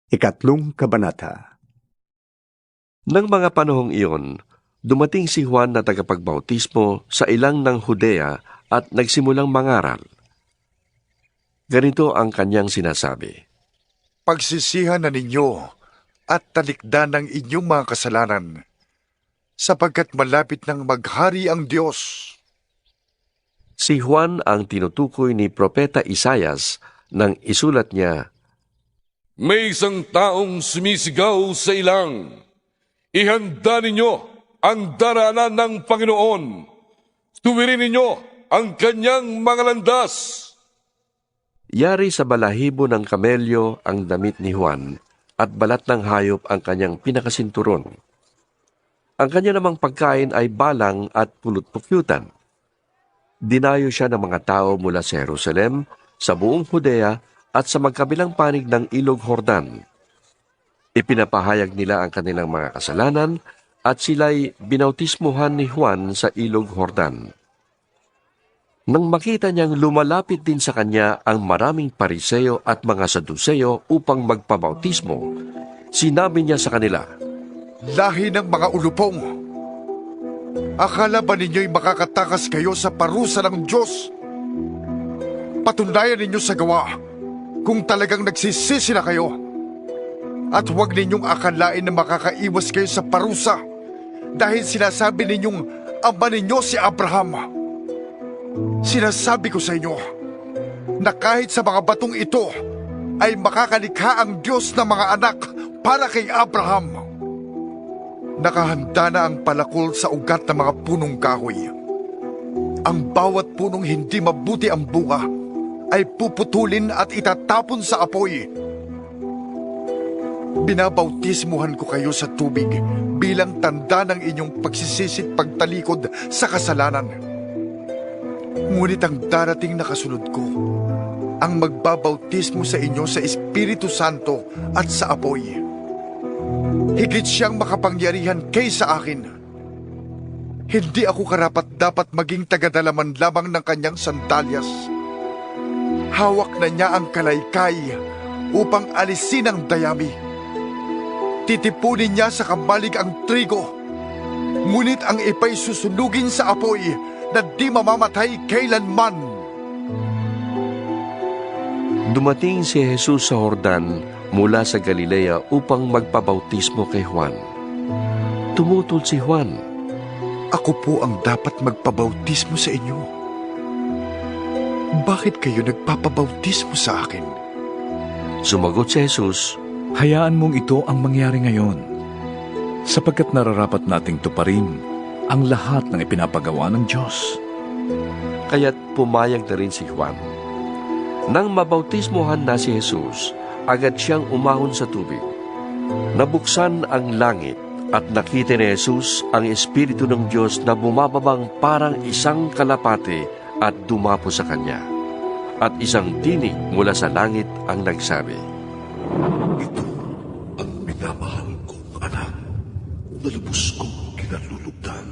Ikatlong Kabanata. Nang mga panahong iyon, dumating si Juan na tagapagbautismo sa ilang ng Judea at nagsimulang mangaral. Ganito ang kanyang sinasabi. Pagsisihan na ninyo at talikdan ng inyong mga kasalanan, sapagkat malapit nang maghari ang Diyos. Si Juan ang tinutukoy ni Propeta Isaias nang isulat niya, May isang taong sumisigaw sa ilang, ihanda ninyo ang daraanan ng Panginoon. Tuwirin ninyo ang kanyang mga landas. Yari sa balahibo ng kamelyo ang damit ni Juan at balat ng hayop ang kanyang pinakasinturon. Ang kanya namang pagkain ay balang at pulot-pukyutan. Dinayo siya ng mga tao mula sa Jerusalem, sa buong Judea at sa magkabilang panig ng Ilog Jordan. Ipinapahayag nila ang kanilang mga kasalanan at sila'y binautismuhan ni Juan sa Ilog Jordan. Nang makita niyang lumalapit din sa kanya ang maraming Pariseo at mga Saduseo upang magpabautismo, sinabi niya sa kanila, Lahi ng mga ulupong! Akala ba ninyo'y makakatakas kayo sa parusa ng Diyos? Patunayan ninyo sa gawa kung talagang nagsisisi na kayo. At huwag ninyong akalain na makakaiwas kayo sa parusa dahil sinasabi ninyong ama ninyo si Abraham. Sinasabi ko sa inyo na kahit sa mga batong ito ay makakalikha ang Diyos ng mga anak para kay Abraham. Nakahanda na ang palakol sa ugat ng mga punong kahoy. Ang bawat punong hindi mabuti ang bunga ay puputulin at itatapon sa apoy. Binabautismuhan ko kayo sa tubig bilang tanda ng inyong pagsisisit pagtalikod sa kasalanan. Ngunit ang darating na kasunod ko, ang magbabautismo sa inyo sa Espiritu Santo at sa apoy. Higit siyang makapangyarihan kaysa akin. Hindi ako karapat-dapat maging tagadalaman lamang ng kanyang sandalyas. Hawak na niya ang kalaykay upang alisin ang dayami. Titipunin niya sa kamalig ang trigo, ngunit ang ipay susunugin sa apoy na di mamamatay kailanman. dumating si Jesus sa Jordan mula sa Galilea upang magpabautismo kay Juan. Tumutol si Juan, Ako po ang dapat magpabautismo sa inyo. Bakit kayo nagpapabautismo sa akin? Sumagot si Jesus, Hayaan mong ito ang mangyari ngayon, sapagkat nararapat nating tuparin ang lahat ng ipinapagawa ng Diyos. kaya't pumayag na rin si Juan. Nang mabautismohan na si Jesus, agad siyang umahon sa tubig. Nabuksan ang langit at nakita ni Jesus ang Espiritu ng Diyos na bumababang parang isang kalapate at dumapo sa kanya. At isang tinig mula sa langit ang nagsabi, Ito ang minamahal kong anak na lubos kong kinalulugdan.